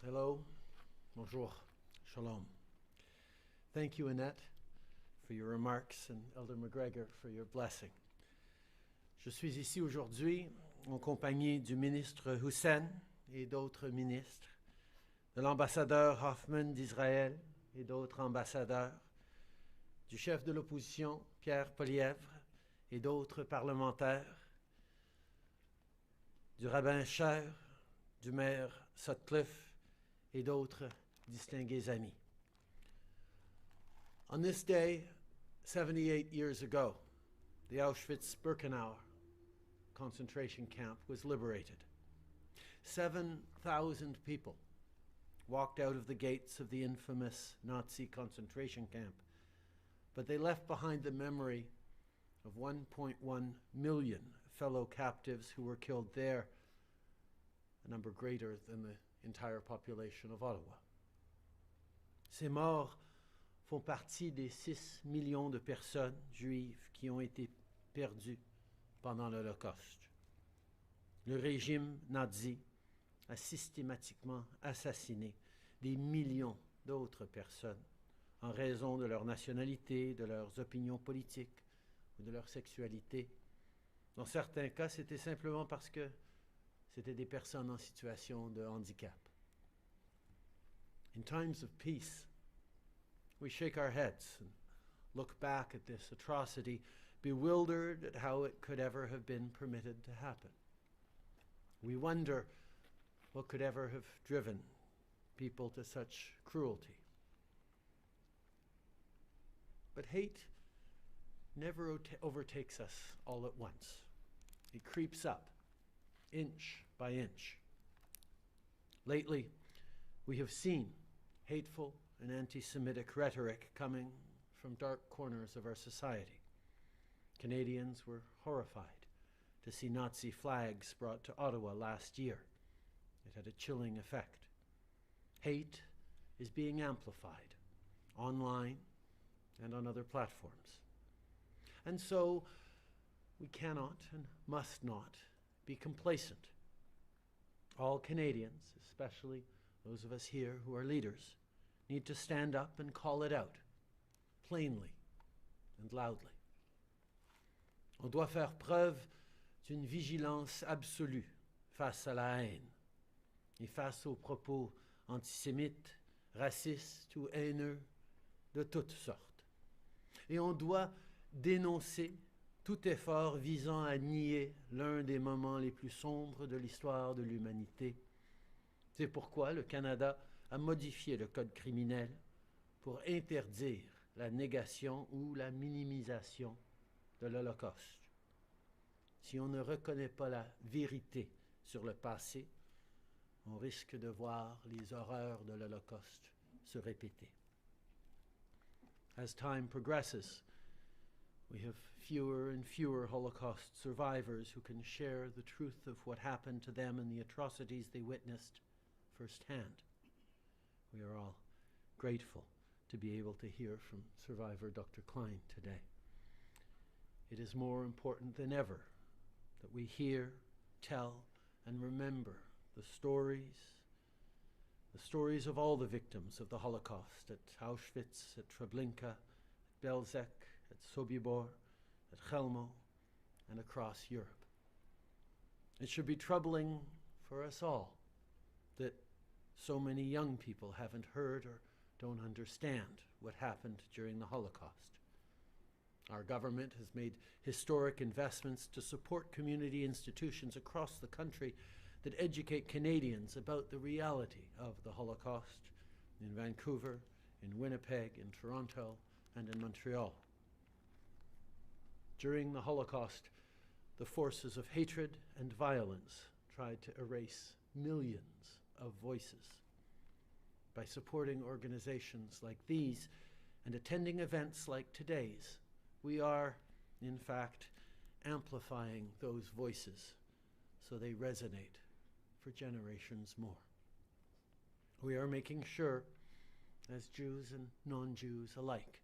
Hello, bonjour, shalom. Thank you, Annette, for your remarks, and Elder McGregor for your blessing. Je suis ici aujourd'hui en compagnie du ministre Hussein et d'autres ministres, de l'ambassadeur Hoffman d'Israël et d'autres ambassadeurs, du chef de l'opposition Pierre Poilievre et d'autres parlementaires, du rabbin Cher, du maire Sutcliffe et d'autres distingués amis. On this day, 78 years ago, the Auschwitz-Birkenau concentration camp was liberated. 7,000 people walked out of the gates of the infamous Nazi concentration camp, but they left behind the memory of 1.1 million fellow captives who were killed there, a number greater than the entire population of Ottawa. Ces morts font partie des 6 millions de personnes juives qui ont été perdues pendant l'Holocauste. Le régime nazi a systématiquement assassiné des millions d'autres personnes en raison de leur nationalité, de leurs opinions politiques ou de leur sexualité. Dans certains cas, c'était simplement parce que c'était des personnes en situation de handicap. In times of peace, we shake our heads and look back at this atrocity, bewildered at how it could ever have been permitted to happen. We wonder what could ever have driven people to such cruelty. But hate never overtakes us all at once. It creeps up, inch by inch. Lately, we have seen hateful and anti-Semitic rhetoric coming from dark corners of our society. Canadians were horrified to see Nazi flags brought to Ottawa last year. It had a chilling effect. Hate is being amplified online and on other platforms. And so we cannot and must not be complacent. All Canadians, especially those of us here who are leaders, need to stand up and call it out, plainly and loudly. On doit faire preuve d'une vigilance absolue face à la haine et face aux propos antisémites, racistes ou haineux de toutes sortes. Et on doit dénoncer tout effort visant à nier l'un des moments les plus sombres de l'histoire de l'humanité. C'est pourquoi le Canada a modifié le code criminel pour interdire la négation ou la minimisation de l'Holocauste. Si on ne reconnaît pas la vérité sur le passé, on risque de voir les horreurs de l'Holocauste se répéter. As time progresses, we have fewer and fewer Holocaust survivors who can share the truth of what happened to them and the atrocities they witnessed firsthand. We are all grateful to be able to hear from survivor Dr. Klein today. It is more important than ever that we hear, tell, and remember the stories of all the victims of the Holocaust at Auschwitz, at Treblinka, at Belzec, at Sobibor, at Chelmo, and across Europe. It should be troubling for us all that so many young people haven't heard or don't understand what happened during the Holocaust. Our government has made historic investments to support community institutions across the country that educate Canadians about the reality of the Holocaust in Vancouver, in Winnipeg, in Toronto, and in Montreal. During the Holocaust, the forces of hatred and violence tried to erase millions of voices. By supporting organizations like these and attending events like today's, we are, in fact, amplifying those voices so they resonate for generations more. We are making sure, as Jews and non-Jews alike,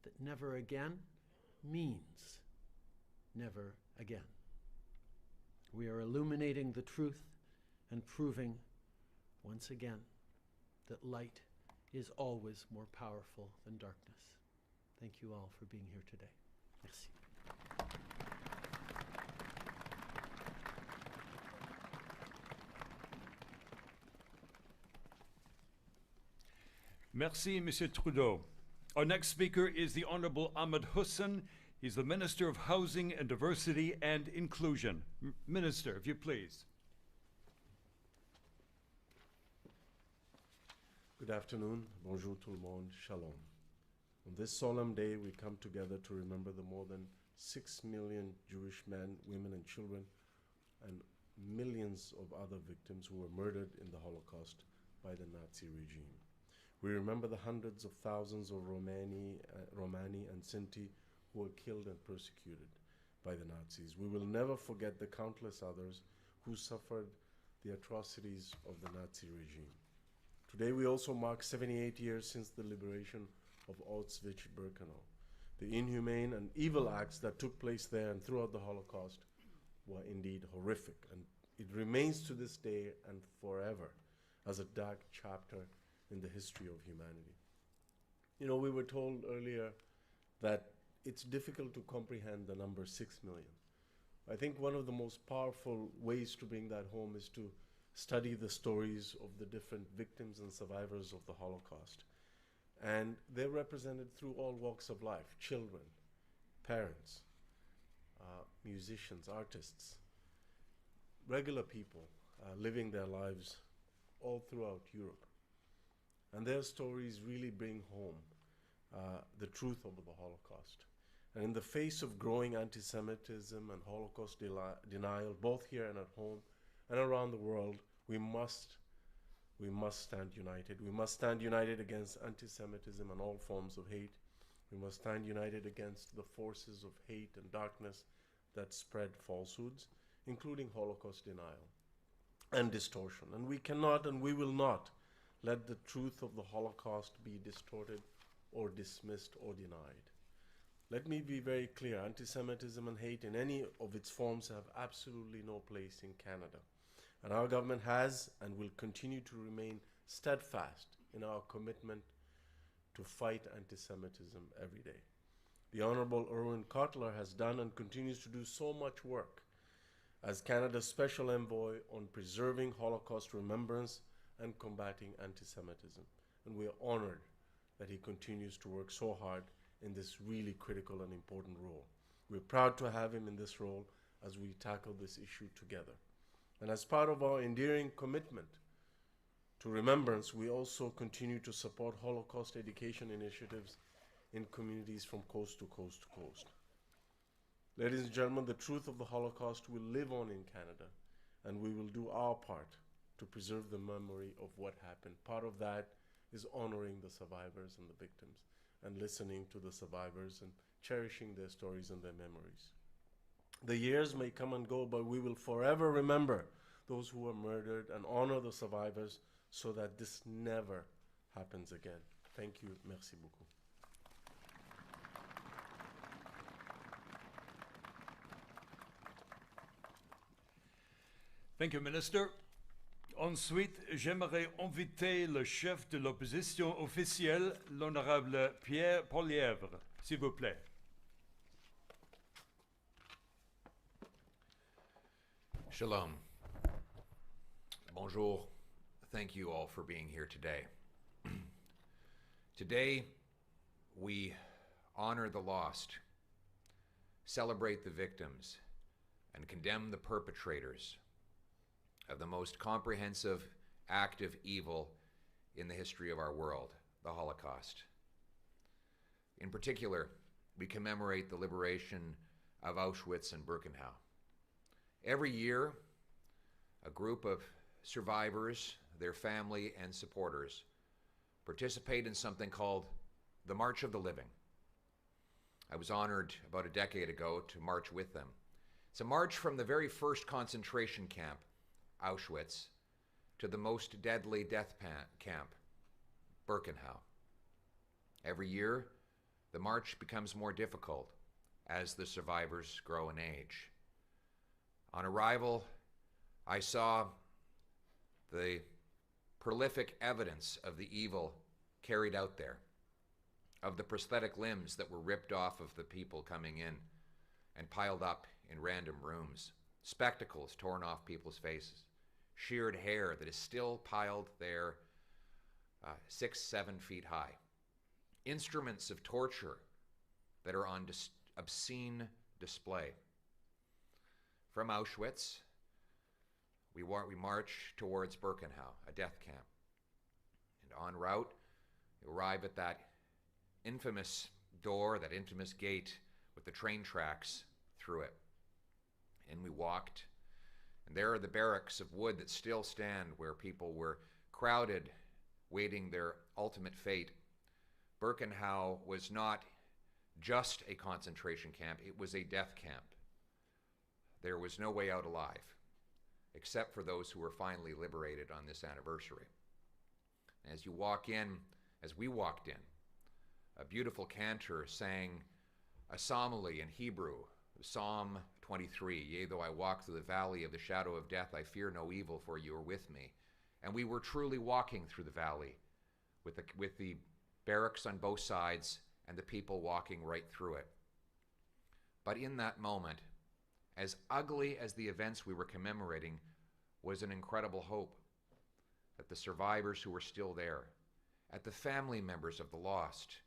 that never again means never again. We are illuminating the truth and proving once again that light is always more powerful than darkness. Thank you all for being here today. Merci. Merci, Monsieur Trudeau. Our next speaker is the Honorable Ahmed Hussein. He's the Minister of Housing and Diversity and Inclusion. Minister, if you please. Good afternoon. Bonjour tout le monde. Shalom. On this solemn day, we come together to remember the more than 6 million Jewish men, women, and children, and millions of other victims who were murdered in the Holocaust by the Nazi regime. We remember the hundreds of thousands of Romani and Sinti who were killed and persecuted by the Nazis. We will never forget the countless others who suffered the atrocities of the Nazi regime. Today we also mark 78 years since the liberation of Auschwitz-Birkenau. The inhumane and evil acts that took place there and throughout the Holocaust were indeed horrific, and it remains to this day and forever as a dark chapter in the history of humanity. You know, we were told earlier that it's difficult to comprehend the number 6 million. I think one of the most powerful ways to bring that home is to study the stories of the different victims and survivors of the Holocaust. And they're represented through all walks of life: children, parents, musicians, artists, regular people living their lives all throughout Europe. And their stories really bring home the truth of the Holocaust. And in the face of growing anti-Semitism and Holocaust denial, both here and at home and around the world, we must stand united. We must stand united against anti-Semitism and all forms of hate. We must stand united against the forces of hate and darkness that spread falsehoods, including Holocaust denial and distortion. And we cannot and we will not let the truth of the Holocaust be distorted or dismissed or denied. Let me be very clear: anti-Semitism and hate in any of its forms have absolutely no place in Canada. And our government has and will continue to remain steadfast in our commitment to fight anti-Semitism every day. The Honorable Irwin Cotler has done and continues to do so much work as Canada's Special Envoy on preserving Holocaust remembrance and combating anti-Semitism. And we are honored that he continues to work so hard in this really critical and important role. We're proud to have him in this role as we tackle this issue together. And as part of our enduring commitment to remembrance, we also continue to support Holocaust education initiatives in communities from coast to coast to coast. Ladies and gentlemen, the truth of the Holocaust will live on in Canada, and we will do our part to preserve the memory of what happened. Part of that is honoring the survivors and the victims, and listening to the survivors and cherishing their stories and their memories. The years may come and go, but we will forever remember those who were murdered and honor the survivors so that this never happens again. Thank you. Merci beaucoup. Thank you, Minister. Ensuite, j'aimerais inviter le chef de l'opposition officielle, l'honorable Pierre Poilievre, s'il vous plaît. Shalom. Bonjour. Thank you all for being here today. Today, we honor the lost, celebrate the victims, and condemn the perpetrators of the most comprehensive act of evil in the history of our world, the Holocaust. In particular, we commemorate the liberation of Auschwitz and Birkenau. Every year, a group of survivors, their family, and supporters participate in something called the March of the Living. I was honored about a decade ago to march with them. It's a march from the very first concentration camp, Auschwitz, to the most deadly death camp, Birkenau. Every year, the march becomes more difficult as the survivors grow in age. On arrival, I saw the prolific evidence of the evil carried out there, of the prosthetic limbs that were ripped off of the people coming in and piled up in random rooms, spectacles torn off people's faces, sheared hair that is still piled there 6, 7 feet high, instruments of torture that are on obscene display. From Auschwitz, we march towards Birkenau, a death camp. And en route, we arrive at that infamous door, that infamous gate with the train tracks through it. And we walked, and there are the barracks of wood that still stand where people were crowded, waiting their ultimate fate. Birkenau was not just a concentration camp, it was a death camp. There was no way out alive, except for those who were finally liberated on this anniversary. As you walk in, as we walked in, a beautiful cantor sang a psalmody in Hebrew, Psalm 23, "Yea, though I walk through the valley of the shadow of death, I fear no evil, for you are with me." And we were truly walking through the valley with the barracks on both sides and the people walking right through it. But in that moment, as ugly as the events we were commemorating, was an incredible hope at the survivors who were still there, at the family members of the lost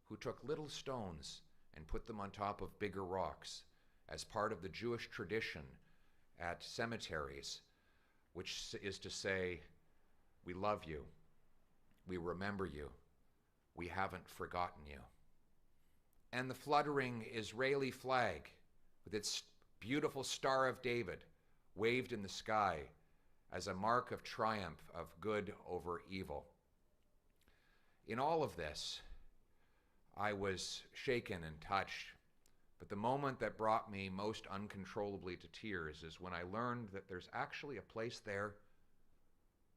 who took little stones and put them on top of bigger rocks as part of the Jewish tradition at cemeteries, which is to say, we love you, we remember you, we haven't forgotten you. And the fluttering Israeli flag with its beautiful Star of David waved in the sky as a mark of triumph of good over evil. In all of this, I was shaken and touched, but the moment that brought me most uncontrollably to tears is when I learned that there's actually a place there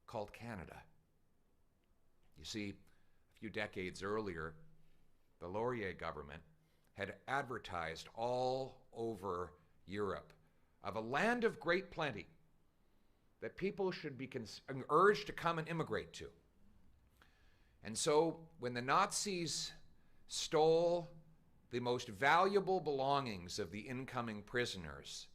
called Canada. You see, a few decades earlier, the Laurier government had advertised all over Europe of a land of great plenty that people should be urged to come and immigrate to. And so when the Nazis stole the most valuable belongings of the incoming prisoners,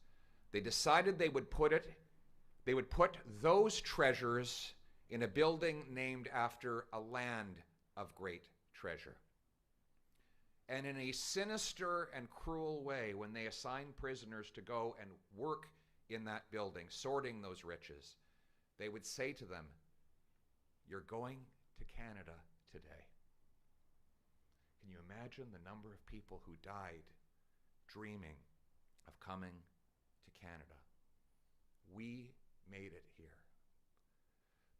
they decided they would put those treasures in a building named after a land of great treasure. And in a sinister and cruel way, when they assigned prisoners to go and work in that building, sorting those riches, they would say to them, "You're going to Canada today." Can you imagine the number of people who died dreaming of coming to Canada? We made it here.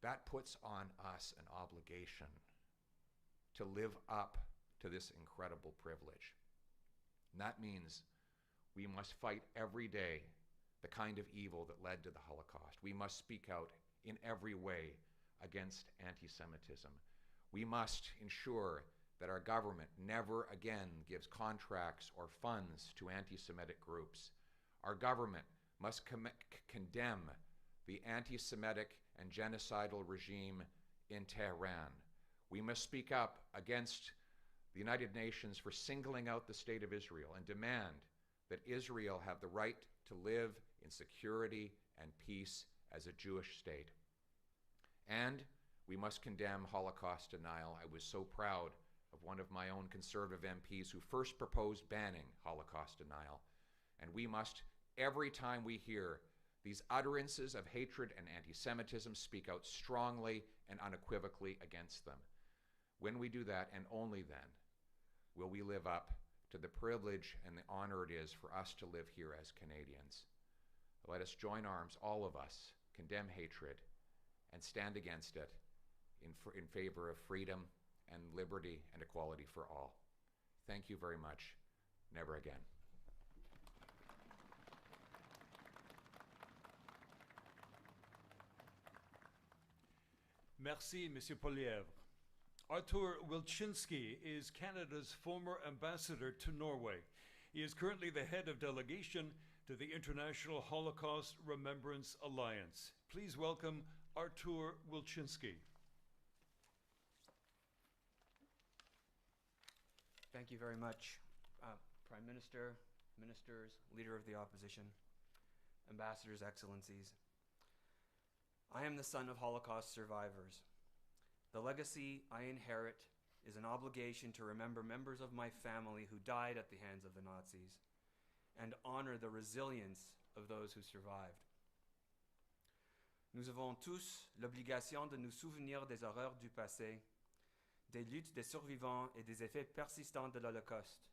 That puts on us an obligation to live up to this incredible privilege. And that means we must fight every day the kind of evil that led to the Holocaust. We must speak out in every way against anti-Semitism. We must ensure that our government never again gives contracts or funds to anti-Semitic groups. Our government must condemn the anti-Semitic and genocidal regime in Tehran. We must speak up against the United Nations for singling out the state of Israel and demand that Israel have the right to live in security and peace as a Jewish state. And we must condemn Holocaust denial. I was so proud of one of my own conservative MPs who first proposed banning Holocaust denial. And we must, every time we hear these utterances of hatred and anti-Semitism, speak out strongly and unequivocally against them. When we do that, and only then, will we live up to the privilege and the honor it is for us to live here as Canadians. Let us join arms, all of us, condemn hatred, and stand against it in favor of freedom and liberty and equality for all. Thank you very much. Never again. Merci, Monsieur Polievre. Artur Wilczynski is Canada's former ambassador to Norway. He is currently the head of delegation to the International Holocaust Remembrance Alliance. Please welcome Artur Wilczynski. Thank you very much, Prime Minister, Ministers, Leader of the Opposition, Ambassadors, Excellencies. I am the son of Holocaust survivors. The legacy I inherit is an obligation to remember members of my family who died at the hands of the Nazis and honor the resilience of those who survived. Nous avons tous l'obligation de nous souvenir des horreurs du passé, des luttes des survivants et des effets persistants de l'Holocauste,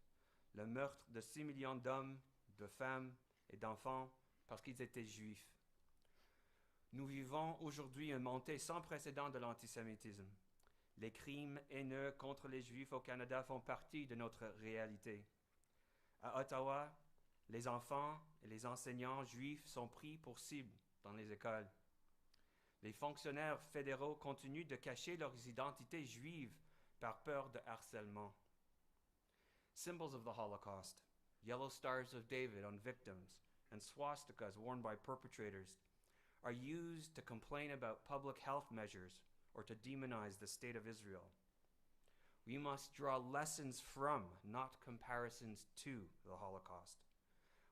le meurtre de 6 millions d'hommes, de femmes et d'enfants parce qu'ils étaient juifs. Nous vivons aujourd'hui une montée sans précédent de l'antisémitisme. Les crimes haineux contre les Juifs au Canada font partie de notre réalité. À Ottawa, les enfants et les enseignants juifs sont pris pour cible dans les écoles. Les fonctionnaires fédéraux continuent de cacher leurs identités juives par peur de harcèlement. Symbols of the Holocaust, yellow stars of David on victims, and swastikas worn by perpetrators are used to complain about public health measures or to demonize the state of Israel. We must draw lessons from, not comparisons to, the Holocaust.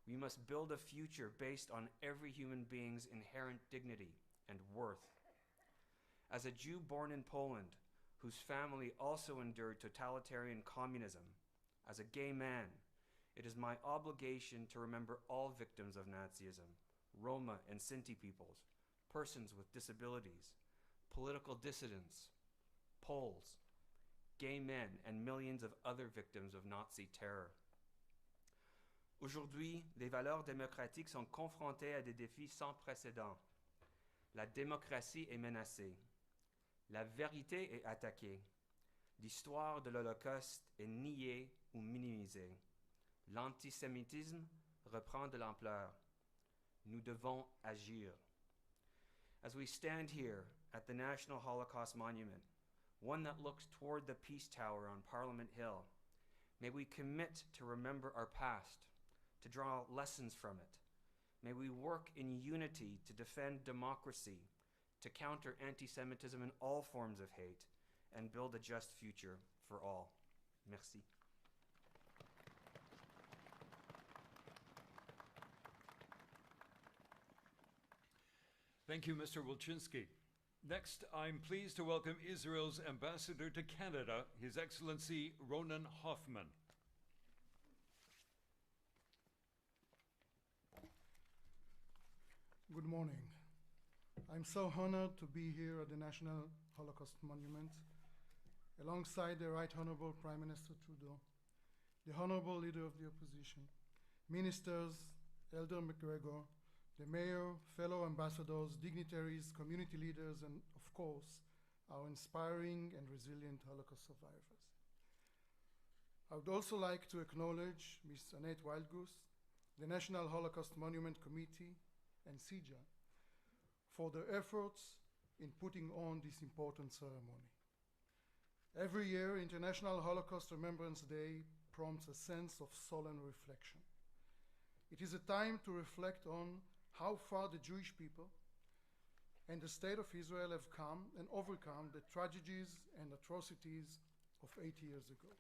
We must build a future based on every human being's inherent dignity and worth. As a Jew born in Poland, whose family also endured totalitarian communism, as a gay man, it is my obligation to remember all victims of Nazism, Roma and Sinti peoples, persons with disabilities, political dissidents, Poles, gay men, and millions of other victims of Nazi terror. Aujourd'hui, les valeurs démocratiques sont confrontées à des défis sans précédent. La démocratie est menacée. La vérité est attaquée. L'histoire de l'Holocauste est niée ou minimisée. L'antisémitisme reprend de l'ampleur. Nous devons agir. As we stand here at the National Holocaust Monument, one that looks toward the Peace Tower on Parliament Hill, may we commit to remember our past, to draw lessons from it. May we work in unity to defend democracy, to counter anti-Semitism and all forms of hate, and build a just future for all. Merci. Thank you, Mr. Wilczynski. Next, I'm pleased to welcome Israel's ambassador to Canada, His Excellency Ronan Hoffman. Good morning. I'm so honored to be here at the National Holocaust Monument alongside the Right Honorable Prime Minister Trudeau, the Honorable Leader of the Opposition, Ministers, Elder McGregor, the Mayor, fellow ambassadors, dignitaries, community leaders, and of course, our inspiring and resilient Holocaust survivors. I would also like to acknowledge Ms. Annette Wildgoose, the National Holocaust Monument Committee, and CIJA for their efforts in putting on this important ceremony. Every year, International Holocaust Remembrance Day prompts a sense of solemn reflection. It is a time to reflect on how far the Jewish people and the state of Israel have come and overcome the tragedies and atrocities of 80 years ago.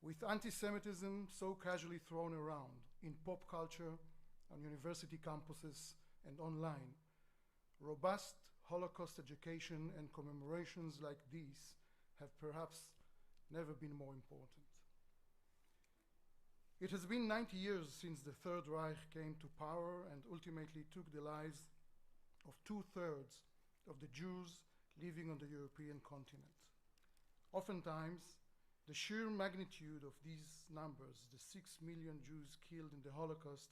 With anti-Semitism so casually thrown around in pop culture, on university campuses, and online, robust Holocaust education and commemorations like these have perhaps never been more important. It has been 90 years since the Third Reich came to power and ultimately took the lives of 2/3 of the Jews living on the European continent. Oftentimes, the sheer magnitude of these numbers, the 6 million Jews killed in the Holocaust,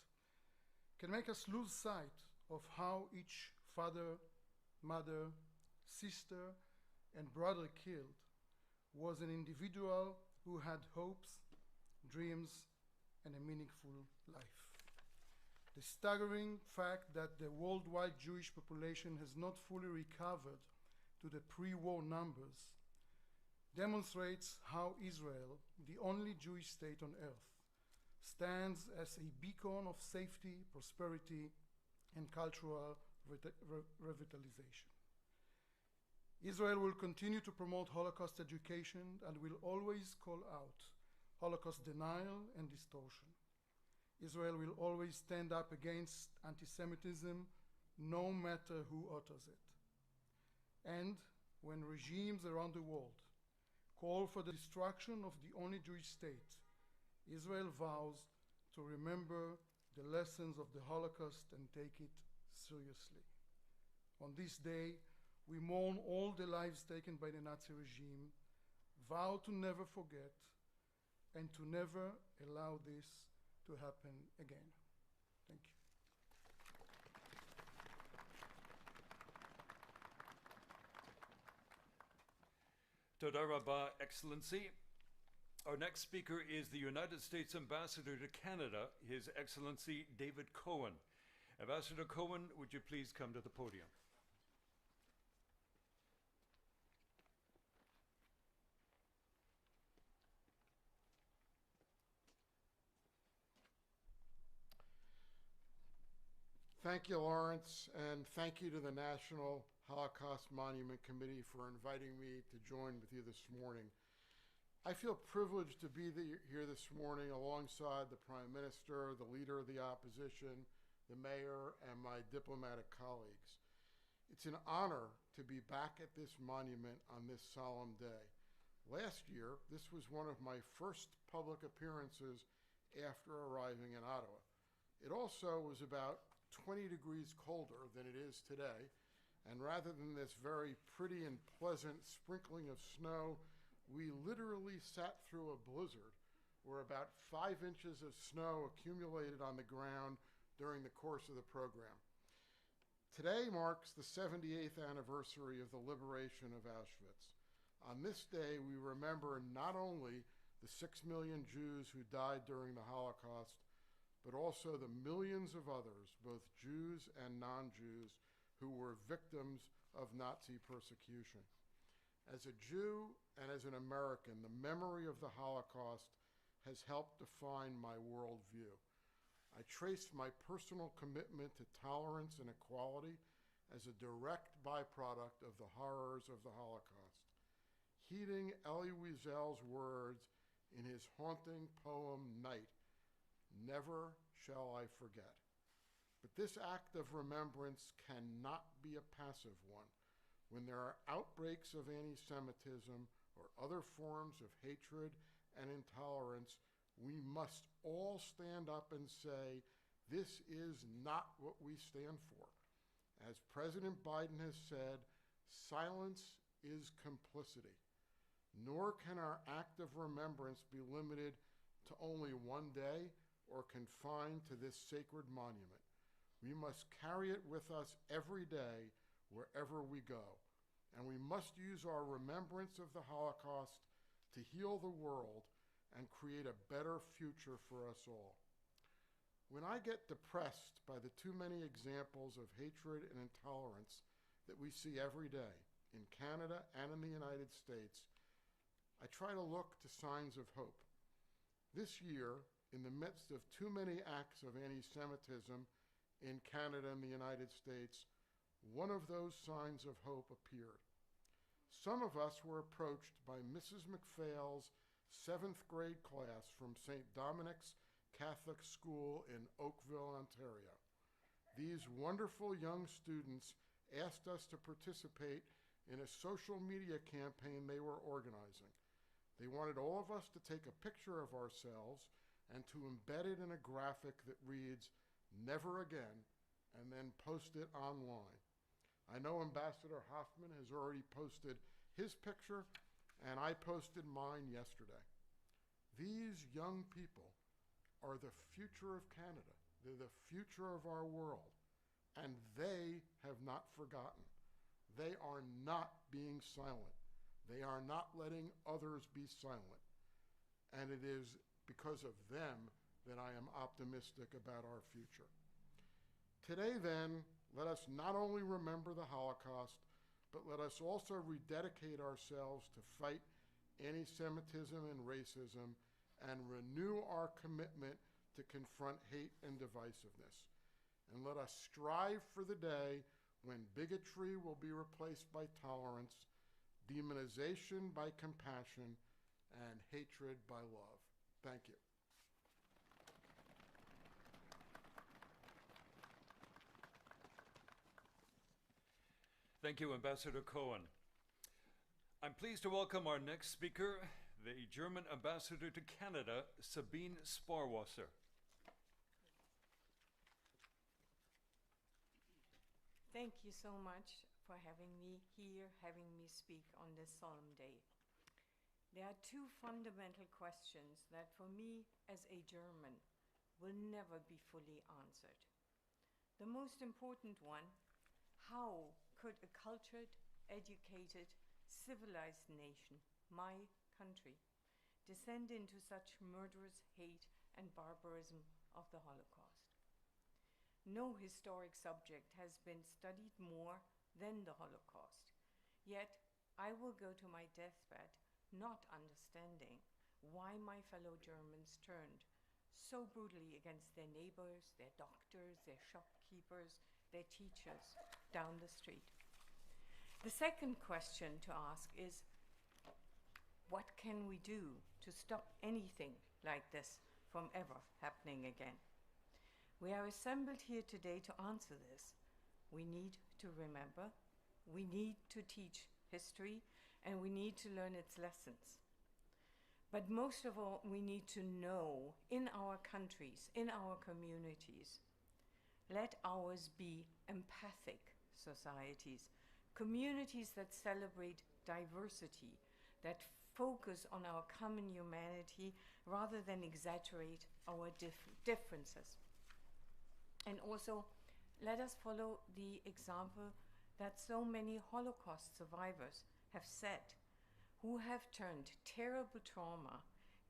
can make us lose sight of how each father, mother, sister, and brother killed was an individual who had hopes, dreams, and a meaningful life. The staggering fact that the worldwide Jewish population has not fully recovered to the pre-war numbers demonstrates how Israel, the only Jewish state on earth, stands as a beacon of safety, prosperity, and cultural revitalization. Israel will continue to promote Holocaust education and will always call out Holocaust denial and distortion. Israel will always stand up against anti-Semitism, no matter who utters it. And when regimes around the world call for the destruction of the only Jewish state, Israel vows to remember the lessons of the Holocaust and take it seriously. On this day, we mourn all the lives taken by the Nazi regime, vow to never forget, and to never allow this to happen again. Thank you. Toda Rabah, Excellency. Our next speaker is the United States Ambassador to Canada, His Excellency David Cohen. Ambassador Cohen, would you please come to the podium? Thank you, Lawrence, and thank you to the National Holocaust Monument Committee for inviting me to join with you this morning. I feel privileged to be here this morning alongside the Prime Minister, the Leader of the Opposition, the Mayor, and my diplomatic colleagues. It's an honor to be back at this monument on this solemn day. Last year, this was one of my first public appearances after arriving in Ottawa. It also was about 20 degrees colder than it is today, and rather than this very pretty and pleasant sprinkling of snow, we literally sat through a blizzard where about 5 inches of snow accumulated on the ground during the course of the program. Today marks the 78th anniversary of the liberation of Auschwitz. On this day, we remember not only the 6 million Jews who died during the Holocaust, but also the millions of others, both Jews and non-Jews, who were victims of Nazi persecution. As a Jew and as an American, the memory of the Holocaust has helped define my worldview. I trace my personal commitment to tolerance and equality as a direct byproduct of the horrors of the Holocaust. Heeding Elie Wiesel's words in his haunting poem, Night, never shall I forget. But this act of remembrance cannot be a passive one. When there are outbreaks of anti-Semitism or other forms of hatred and intolerance, we must all stand up and say, this is not what we stand for. As President Biden has said, silence is complicity. Nor can our act of remembrance be limited to only one day or confined to this sacred monument. We must carry it with us every day wherever we go. And we must use our remembrance of the Holocaust to heal the world and create a better future for us all. When I get depressed by the too many examples of hatred and intolerance that we see every day in Canada and in the United States, I try to look to signs of hope. This year, in the midst of too many acts of anti-Semitism in Canada and the United States, one of those signs of hope appeared. Some of us were approached by Mrs. McPhail's 7th grade class from St. Dominic's Catholic School in Oakville, Ontario. These wonderful young students asked us to participate in a social media campaign they were organizing. They wanted all of us to take a picture of ourselves and to embed it in a graphic that reads, "Never again," and then post it online. I know Ambassador Hoffman has already posted his picture, and I posted mine yesterday. These young people are the future of Canada. They're the future of our world, and they have not forgotten. They are not being silent. They are not letting others be silent. And it is because of them that I am optimistic about our future. Today, then, let us not only remember the Holocaust, but let us also rededicate ourselves to fight anti-Semitism and racism and renew our commitment to confront hate and divisiveness. And let us strive for the day when bigotry will be replaced by tolerance, demonization by compassion, and hatred by love. Thank you. Thank you, Ambassador Cohen. I'm pleased to welcome our next speaker, the German Ambassador to Canada, Sabine Sparwasser. Thank you so much for having me here, having me speak on this solemn day. There are two fundamental questions that for me as a German will never be fully answered. The most important one, how could a cultured, educated, civilized nation, my country, descend into such murderous hate and barbarism of the Holocaust? No historic subject has been studied more than the Holocaust. Yet, I will go to my deathbed not understanding why my fellow Germans turned so brutally against their neighbors, their doctors, their shopkeepers, their teachers down the street. The second question to ask is, what can we do to stop anything like this from ever happening again? We are assembled here today to answer this. We need to remember, we need to teach history, and we need to learn its lessons. But most of all, we need to know in our countries, in our communities, let ours be empathic societies, communities that celebrate diversity, that focus on our common humanity rather than exaggerate our differences. And also, let us follow the example that so many Holocaust survivors have set, who have turned terrible trauma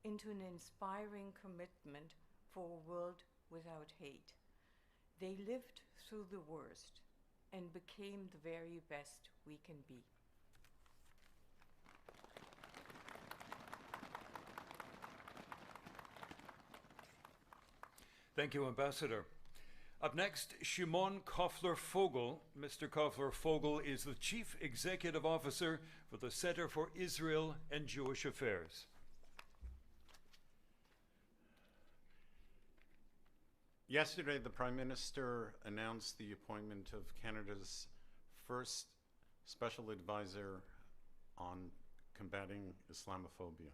into an inspiring commitment for a world without hate. They lived through the worst and became the very best we can be. Thank you, Ambassador. Up next, Shimon Koffler-Fogel. Mr. Koffler-Fogel is the Chief Executive Officer for the Center for Israel and Jewish Affairs. Yesterday, the Prime Minister announced the appointment of Canada's first special advisor on combating Islamophobia.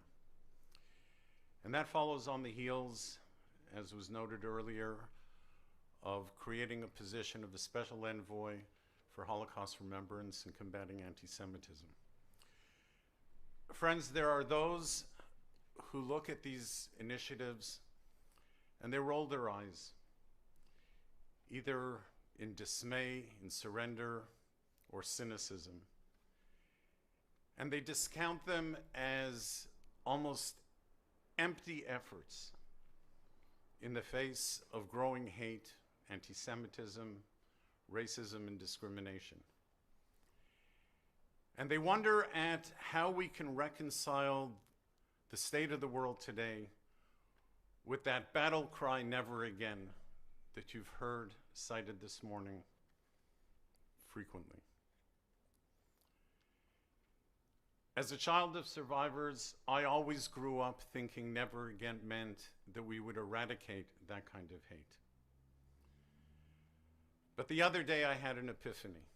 And that follows on the heels, as was noted earlier, of creating a position of the Special Envoy for Holocaust Remembrance and combating anti-Semitism. Friends, there are those who look at these initiatives and they roll their eyes, either in dismay, in surrender, or cynicism. And they discount them as almost empty efforts in the face of growing hate, anti-Semitism, racism, and discrimination. And they wonder at how we can reconcile the state of the world today with that battle cry, never again, that you've heard cited this morning frequently. As a child of survivors, I always grew up thinking never again meant that we would eradicate that kind of hate. But the other day I had an epiphany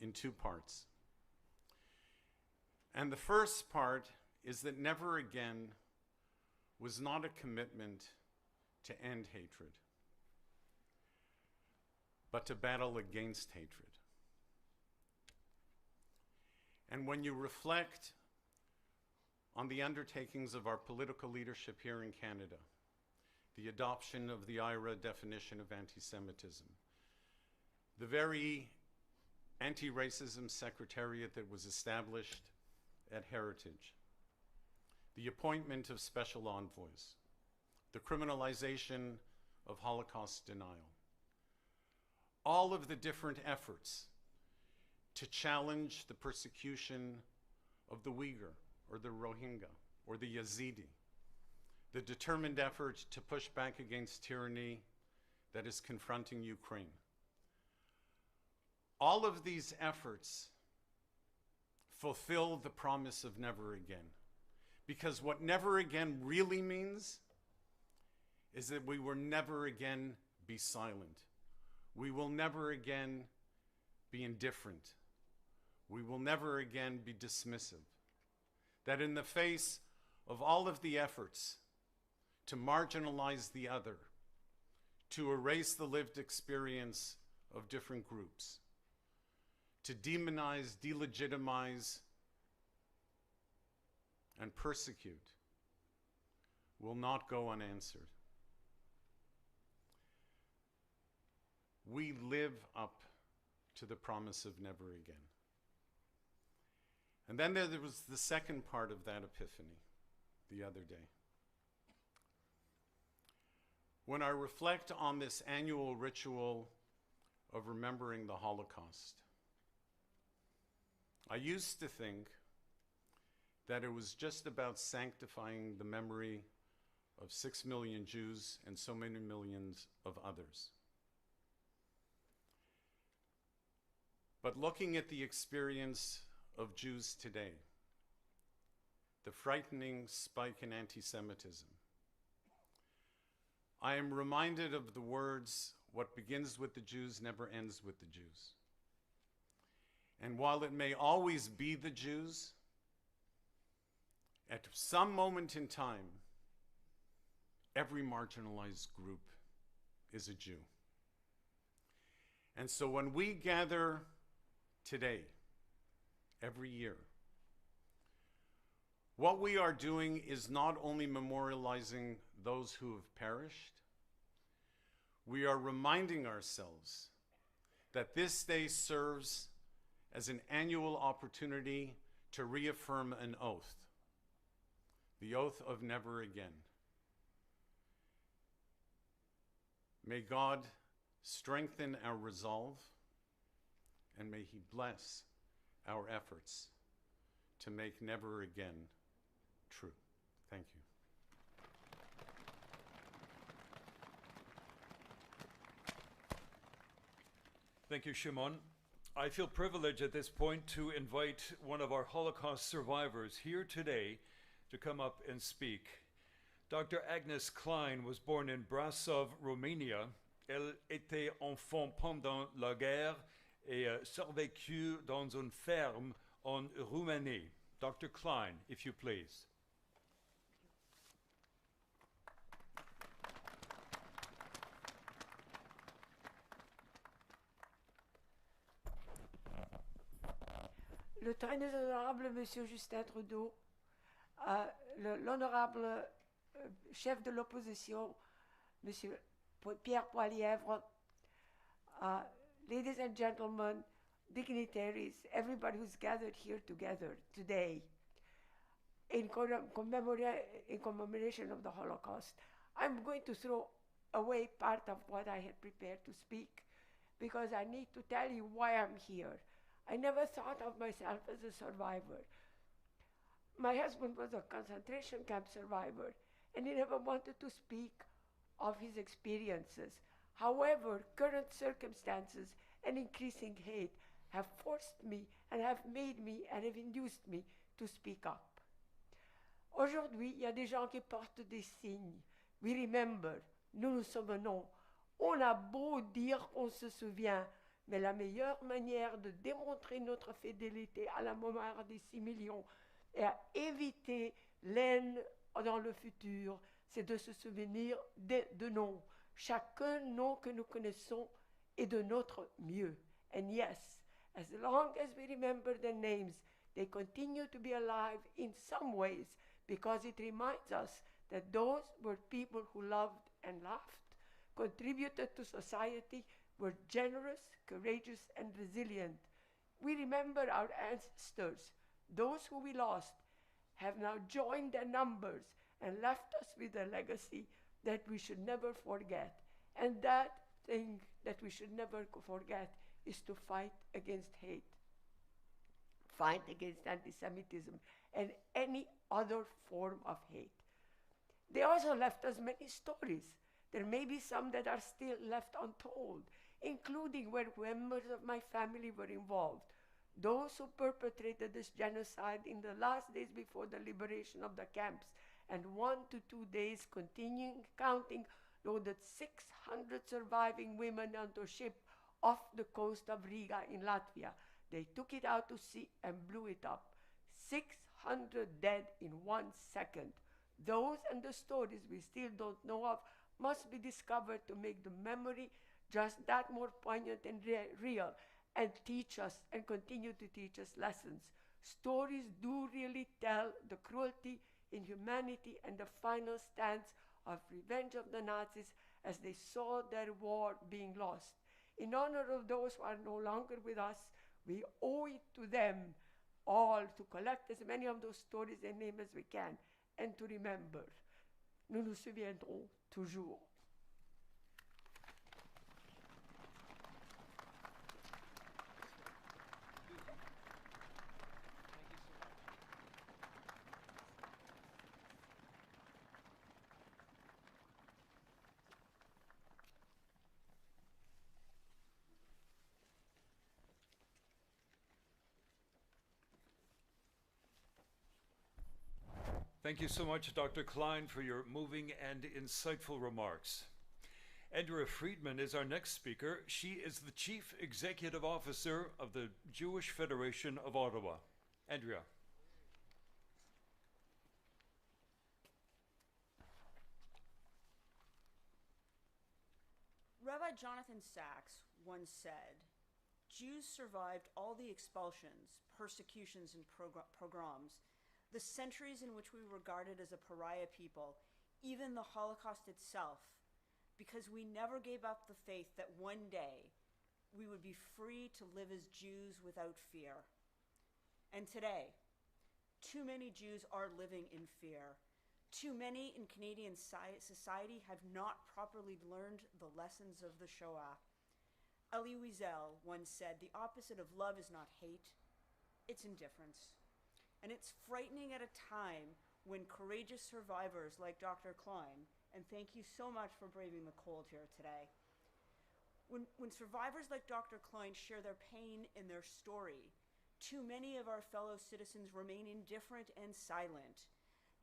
in two parts. And the first part is that never again was not a commitment to end hatred, but to battle against hatred. And when you reflect on the undertakings of our political leadership here in Canada, the adoption of the IRA definition of anti-Semitism, the very anti-racism secretariat that was established at Heritage, the appointment of special envoys, the criminalization of Holocaust denial, all of the different efforts to challenge the persecution of the Uyghur or the Rohingya or the Yazidi, the determined effort to push back against tyranny that is confronting Ukraine. all of these efforts fulfill the promise of never again. Because what never again really means is that we will never again be silent. We will never again be indifferent. We will never again be dismissive. That in the face of all of the efforts to marginalize the other, to erase the lived experience of different groups, to demonize, delegitimize, and persecute, will not go unanswered. We live up to the promise of never again. And then there was the second part of that epiphany the other day. When I reflect on this annual ritual of remembering the Holocaust, I used to think that it was just about sanctifying the memory of 6 million Jews and so many millions of others. But looking at the experience of Jews today, the frightening spike in anti-Semitism, I am reminded of the words, "What begins with the Jews never ends with the Jews." And while it may always be the Jews, at some moment in time, every marginalized group is a Jew. And so when we gather today, every year, what we are doing is not only memorializing those who have perished, we are reminding ourselves that this day serves as an annual opportunity to reaffirm an oath, the oath of never again. May God strengthen our resolve, and may He bless our efforts to make never again true. Thank you. Thank you, Shimon. I feel privileged at this point to invite one of our Holocaust survivors here today to come up and speak. Dr. Agnes Klein was born in Brasov, Romania. Elle était enfant pendant la guerre et survécut dans une ferme en Roumanie. Dr. Klein, if you please. Le très honorable Monsieur Justin Trudeau, l'honorable chef de l'opposition, Monsieur Pierre Poilievre, ladies and gentlemen, dignitaries, everybody who's gathered here together today in commemoration of the Holocaust. I'm going to throw away part of what I had prepared to speak because I need to tell you why I'm here. I never thought of myself as a survivor. My husband was a concentration camp survivor, and he never wanted to speak of his experiences. However, current circumstances and increasing hate have forced me and have made me and have induced me to speak up. Aujourd'hui, il y a des gens qui portent des signes. We remember, nous nous souvenons. On a beau dire qu'on se souvient, mais la meilleure manière de démontrer notre fidélité à la mémoire des 6 millions et à éviter l'haine dans le futur, c'est de se souvenir de noms. Chacun nom que nous connaissons est de notre mieux. And yes, as long as we remember their names, they continue to be alive in some ways because it reminds us that those were people who loved and laughed, contributed to society, were generous, courageous, and resilient. We remember our ancestors. Those who we lost have now joined their numbers and left us with a legacy that we should never forget. And that thing that we should never forget is to fight against hate, fight against anti-Semitism, and any other form of hate. They also left us many stories. There may be some that are still left untold. including where members of my family were involved. Those who perpetrated this genocide in the last days before the liberation of the camps, and 1 to 2 days continuing counting, loaded 600 surviving women onto a ship off the coast of Riga in Latvia. They took it out to sea and blew it up. 600 dead in 1 second. Those and the stories we still don't know of must be discovered to make the memory just that more poignant and real, and teach us and continue to teach us lessons. Stories do really tell the cruelty, inhumanity, and the final stance of revenge of the Nazis as they saw their war being lost. In honor of those who are no longer with us, we owe it to them all to collect as many of those stories and names as we can, and to remember. Nous nous souviendrons toujours. Thank you so much, Dr. Klein, for your moving and insightful remarks. Andrea Friedman is our next speaker. She is the Chief Executive Officer of the Jewish Federation of Ottawa. Andrea. Rabbi Jonathan Sacks once said, Jews survived all the expulsions, persecutions, and pogroms, the centuries in which we were regarded as a pariah people, even the Holocaust itself, because we never gave up the faith that one day we would be free to live as Jews without fear. And today, too many Jews are living in fear. Too many in Canadian society have not properly learned the lessons of the Shoah. Elie Wiesel once said, the opposite of love is not hate, it's indifference. And it's frightening at a time when courageous survivors like Dr. Klein, and thank you so much for braving the cold here today, when survivors like Dr. Klein share their pain in their story, too many of our fellow citizens remain indifferent and silent.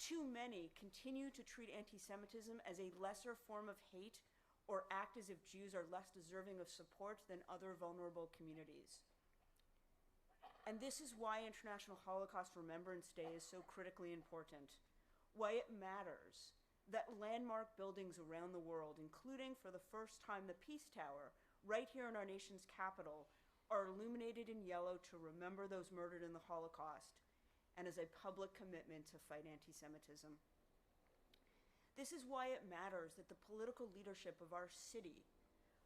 Too many continue to treat anti-Semitism as a lesser form of hate or act as if Jews are less deserving of support than other vulnerable communities. And this is why International Holocaust Remembrance Day is so critically important, why it matters that landmark buildings around the world, including for the first time the Peace Tower, right here in our nation's capital, are illuminated in yellow to remember those murdered in the Holocaust and as a public commitment to fight anti-Semitism. This is why it matters that the political leadership of our city,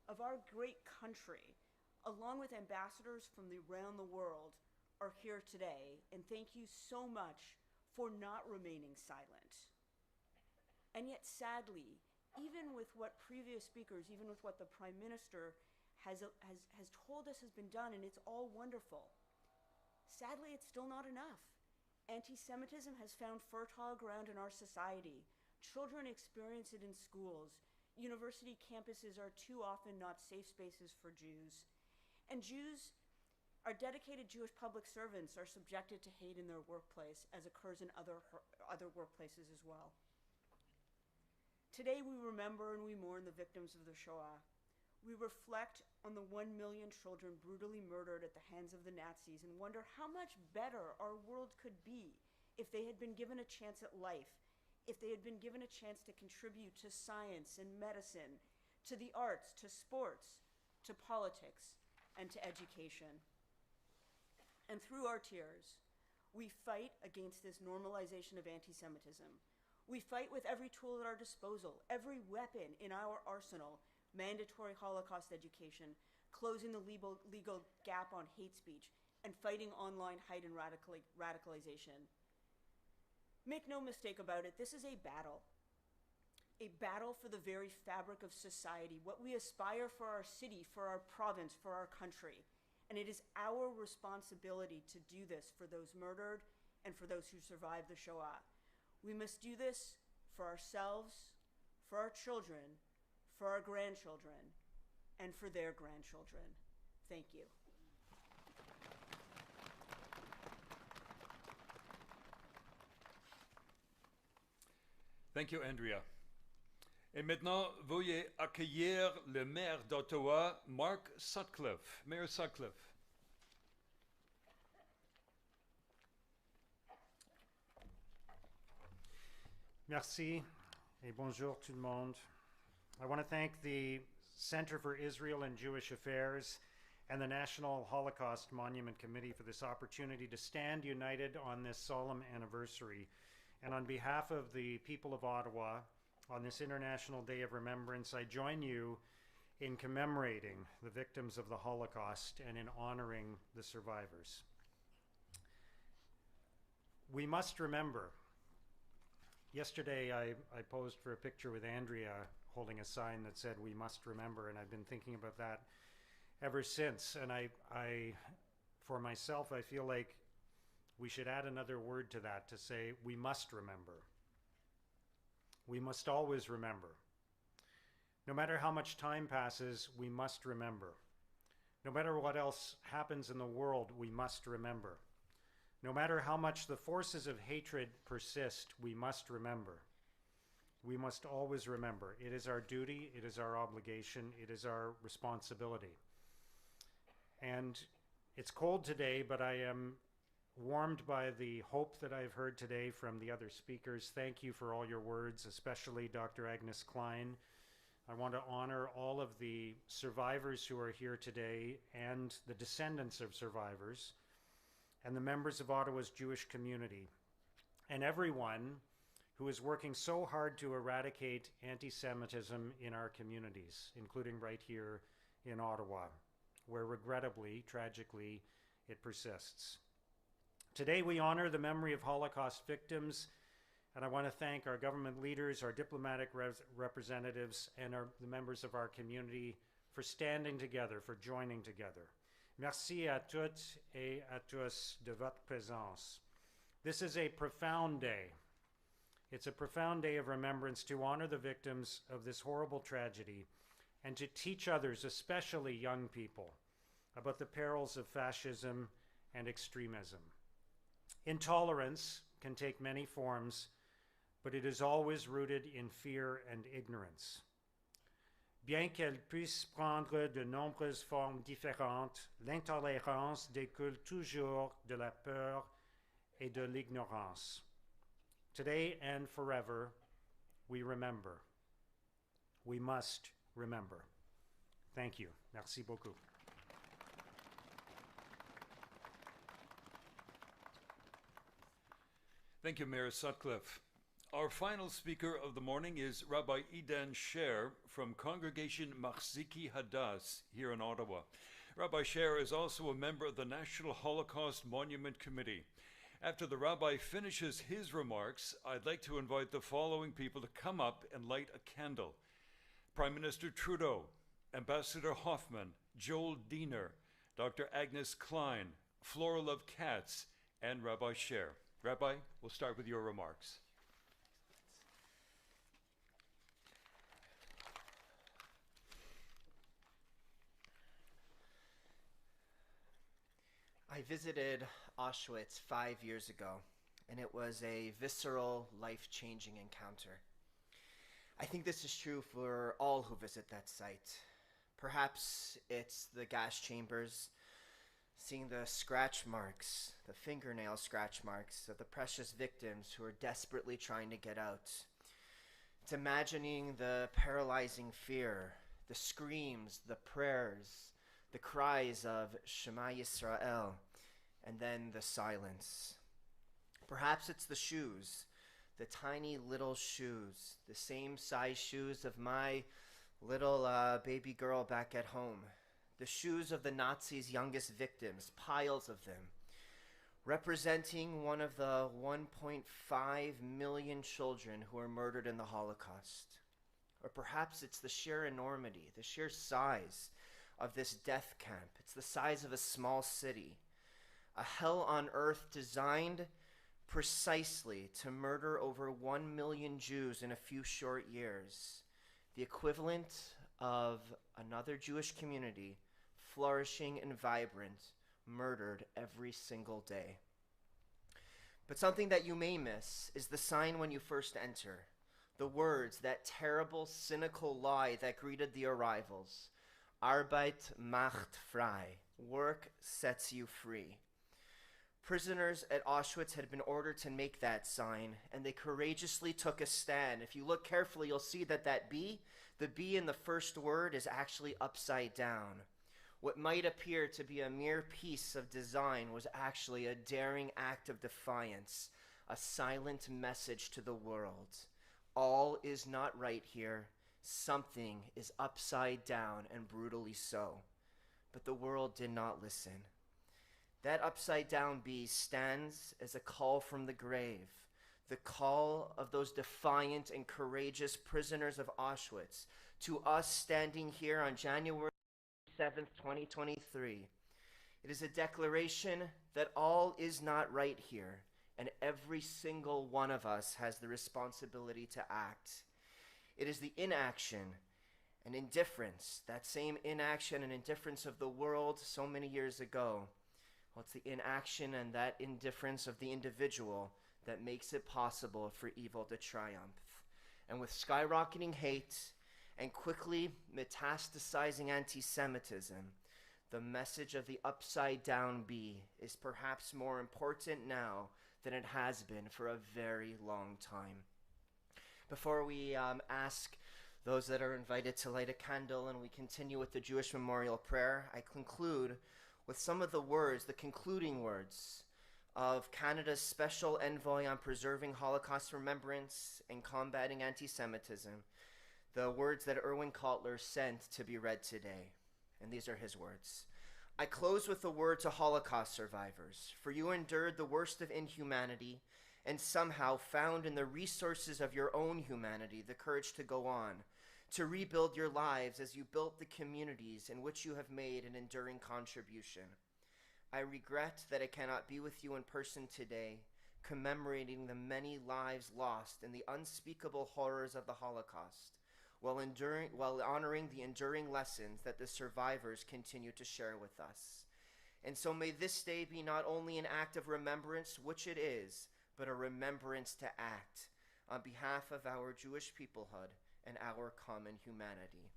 of our great country, along with ambassadors from around the world, are here today, and thank you so much for not remaining silent. And yet, sadly, even with what previous speakers, even with what the Prime Minister has told us has been done, and it's all wonderful, sadly, it's still not enough. Anti-Semitism has found fertile ground in our society. Children experience it in schools. University campuses are too often not safe spaces for Jews. And Jews, our dedicated Jewish public servants, are subjected to hate in their workplace, as occurs in other workplaces as well. Today we remember and we mourn the victims of the Shoah. We reflect on the 1 million children brutally murdered at the hands of the Nazis and wonder how much better our world could be if they had been given a chance at life, if they had been given a chance to contribute to science and medicine, to the arts, to sports, to politics, and to education. And through our tears, we fight against this normalization of anti-Semitism. We fight with every tool at our disposal, every weapon in our arsenal, mandatory Holocaust education, closing the legal gap on hate speech, and fighting online hate and radicalization. Make no mistake about it, this is a battle for the very fabric of society, what we aspire for our city, for our province, for our country. And it is our responsibility to do this for those murdered and for those who survived the Shoah. We must do this for ourselves, for our children, for our grandchildren, and for their grandchildren. Thank you. Thank you, Andrea. Et maintenant, veuillez accueillir le maire d'Ottawa, Mark Sutcliffe. Mayor Sutcliffe. Merci et bonjour tout le monde. I want to thank the Center for Israel and Jewish Affairs and the National Holocaust Monument Committee for this opportunity to stand united on this solemn anniversary. And on behalf of the people of Ottawa, on this International Day of Remembrance, I join you in commemorating the victims of the Holocaust and in honoring the survivors. We must remember. Yesterday, I posed for a picture with Andrea holding a sign that said, "We must remember," and I've been thinking about that ever since. And I for myself, I feel like we should add another word to that to say, we must remember. We must always remember. No matter how much time passes, we must remember. No matter what else happens in the world, we must remember. No matter how much the forces of hatred persist, we must remember. We must always remember. It is our duty, it is our obligation, it is our responsibility. And it's cold today, but I am warmed by the hope that I've heard today from the other speakers. Thank you for all your words, especially Dr. Agnes Klein. I want to honor all of the survivors who are here today and the descendants of survivors and the members of Ottawa's Jewish community and everyone who is working so hard to eradicate anti-Semitism in our communities, including right here in Ottawa, where regrettably, tragically, it persists. Today we honor the memory of Holocaust victims, and I want to thank our government leaders, our diplomatic representatives, and the members of our community for standing together, for joining together. Merci à toutes et à tous de votre présence. This is a profound day. It's a profound day of remembrance to honor the victims of this horrible tragedy and to teach others, especially young people, about the perils of fascism and extremism. Intolerance can take many forms, but it is always rooted in fear and ignorance. Bien qu'elle puisse prendre de nombreuses formes différentes, l'intolérance découle toujours de la peur et de l'ignorance. Today and forever, we remember. We must remember. Thank you. Merci beaucoup. Thank you, Mayor Sutcliffe. Our final speaker of the morning is Rabbi Idan Sher from Congregation Machziki Hadass here in Ottawa. Rabbi Sher is also a member of the National Holocaust Monument Committee. After the rabbi finishes his remarks, I'd like to invite the following people to come up and light a candle. Prime Minister Trudeau, Ambassador Hoffman, Joel Diener, Dr. Agnes Klein, Flora Love Katz, and Rabbi Sher. Rabbi, we'll start with your remarks. I visited Auschwitz 5 years ago, and it was a visceral, life-changing encounter. I think this is true for all who visit that site. Perhaps it's the gas chambers, seeing the scratch marks, the fingernail scratch marks of the precious victims who are desperately trying to get out. It's imagining the paralyzing fear, the screams, the prayers, the cries of Shema Yisrael, and then the silence. Perhaps it's the shoes, the tiny little shoes, the same size shoes of my little baby girl back at home, the shoes of the Nazis' youngest victims, piles of them, representing one of the 1.5 million children who were murdered in the Holocaust. Or perhaps it's the sheer enormity, the sheer size of this death camp. It's the size of a small city, a hell on earth designed precisely to murder over 1 million Jews in a few short years, the equivalent of another Jewish community, flourishing and vibrant, murdered every single day. But something that you may miss is the sign when you first enter. The words, that terrible, cynical lie that greeted the arrivals. Arbeit macht frei. Work sets you free. Prisoners at Auschwitz had been ordered to make that sign, and they courageously took a stand. If you look carefully, you'll see that the B in the first word is actually upside down. What might appear to be a mere piece of design was actually a daring act of defiance, a silent message to the world. All is not right here. Something is upside down, and brutally so. But the world did not listen. That upside down B stands as a call from the grave, the call of those defiant and courageous prisoners of Auschwitz to us standing here on January 7th, 2023. It is a declaration that all is not right here, and every single one of us has the responsibility to act. It is the inaction and indifference, that same inaction and indifference of the world so many years ago. Well, it's the inaction and that indifference of the individual that makes it possible for evil to triumph. And with skyrocketing hate and quickly metastasizing anti-Semitism, the message of the upside down B is perhaps more important now than it has been for a very long time. Before we ask those that are invited to light a candle and we continue with the Jewish memorial prayer, I conclude with some of the words, the concluding words of Canada's Special Envoy on Preserving Holocaust Remembrance and Combating Anti-Semitism, the words that Erwin Kotler sent to be read today. And these are his words. I close with a word to Holocaust survivors, for you endured the worst of inhumanity and somehow found in the resources of your own humanity the courage to go on, to rebuild your lives as you built the communities in which you have made an enduring contribution. I regret that I cannot be with you in person today, commemorating the many lives lost in the unspeakable horrors of the Holocaust, while honoring the enduring lessons that the survivors continue to share with us. And so may this day be not only an act of remembrance, which it is, but a remembrance to act on behalf of our Jewish peoplehood and our common humanity.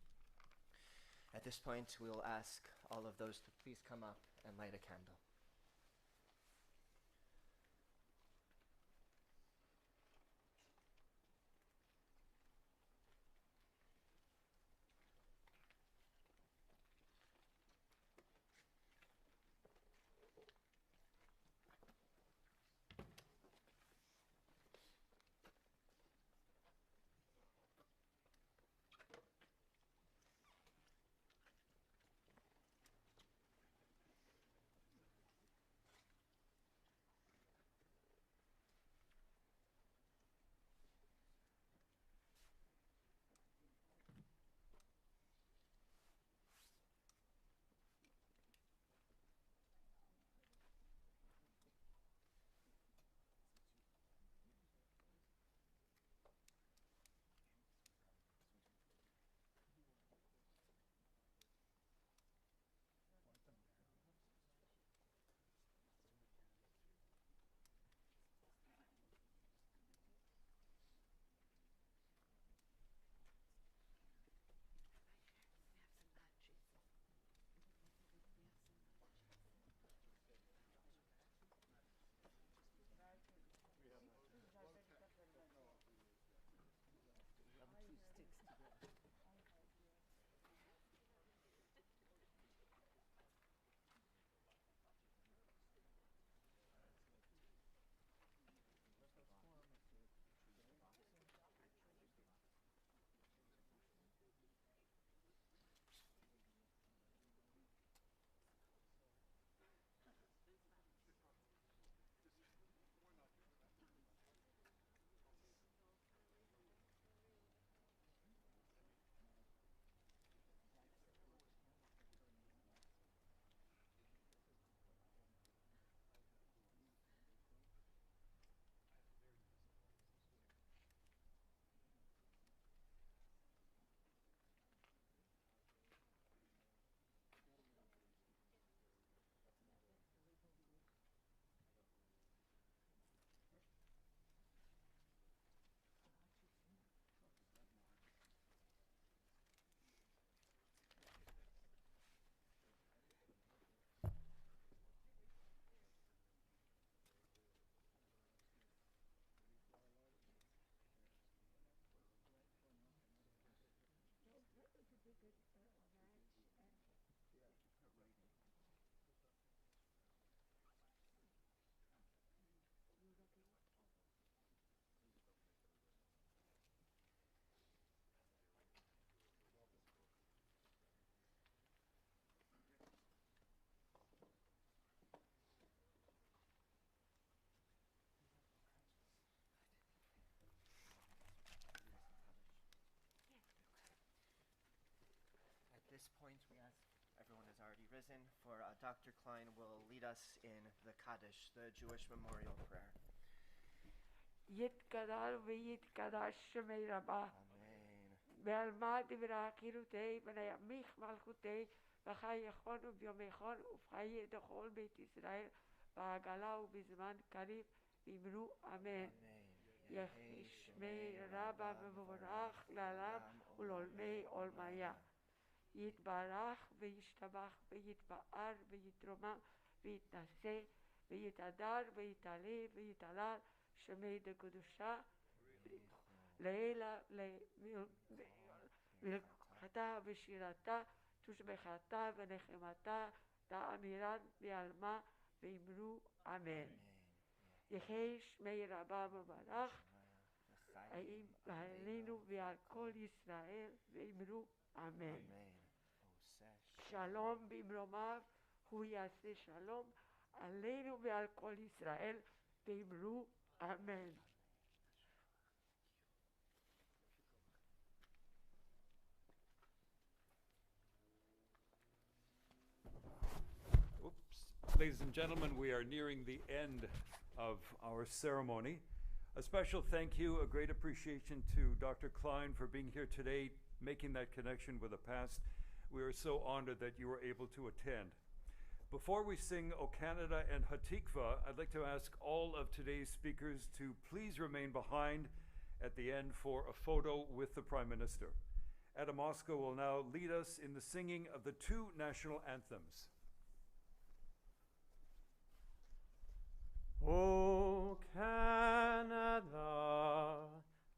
At this point, we will ask all of those to please come up and light a candle. risen, for Dr. Klein will lead us in the Kaddish, the Jewish memorial prayer. יתגדל ויתקדש שמי רבה. Amen. בעלמא דבראכילותי וניימיך מלכותי וחייכון וביומכון ובחיי דכל בית ישראל בעגלה ובזמן קריב ואמרו אמן. יהי שמי רבה ומבורך לעולם ולעולמי עולמיה. יתברך וישתבח ויתפאר ויתרומם ויתנשא ויתהדר ויתעלה ויתהלל שמי דקדושה לעילה למלכתה ושירתה תושבחתה ונחמתה תאמירן בעלמה ואמרו אמן. יהי שמי רבה מברך עלינו ועל כל ישראל ואמרו אמן. שלום במרומיו הוא יעשה שלום עלינו ועל כל ישראל ואמרו אמן. Ladies and gentlemen, we are nearing the end of our ceremony. A special thank you, a great appreciation to Dr. Klein for being here today, making that connection with the past. We are so honored that you were able to attend. Before we sing O Canada and Hatikva, I'd like to ask all of today's speakers to please remain behind at the end for a photo with the Prime Minister. Adam Osko will now lead us in the singing of the two national anthems. O Canada,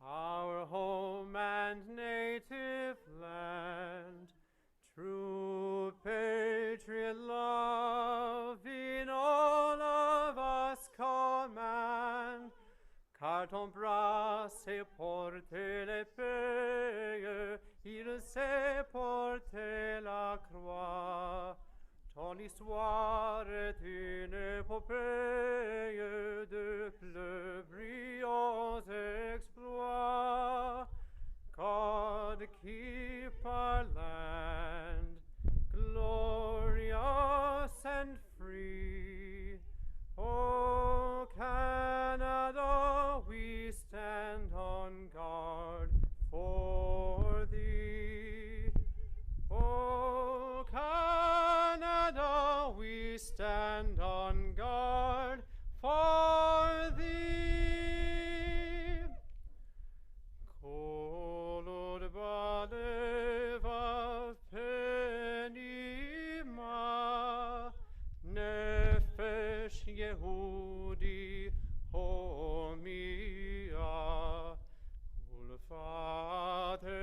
our home and native land, true patriot love in all of us command, car ton bras s'est porté l'épée, il s'est porté la croix. Ton histoire est une épopée de plus brillants exploits. God keep our land glorious and free. O Canada, we stand on guard for thee. O Canada, we stand on guard for thee. Kolod balevav penima, nefesh Yehudi homia, ulfate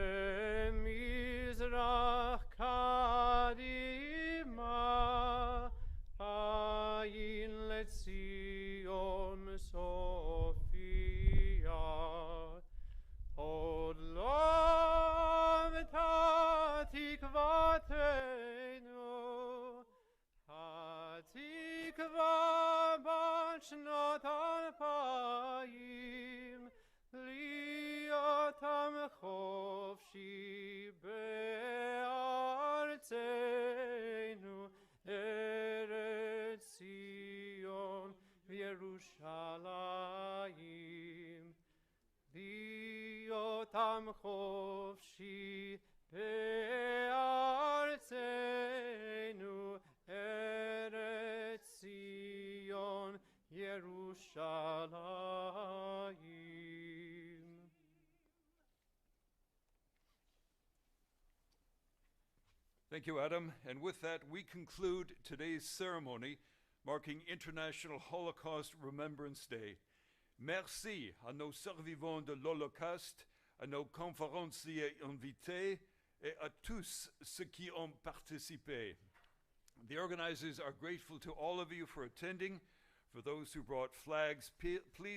mizrach kadima, ayin letzion Sophia. Od lov tatikvatenu, tatikva bachnot alpayim, liotam chofshi be'artzenu, Eretz Zion v'Yerushalayim. Liotam chofshi be'artzenu, Eretz Zion Yerushalayim. Thank you, Adam. And with that, we conclude today's ceremony marking International Holocaust Remembrance Day. Merci à nos survivants de l'Holocauste, à nos conférenciers invités, et à tous ceux qui ont participé. The organizers are grateful to all of you for attending. For those who brought flags, please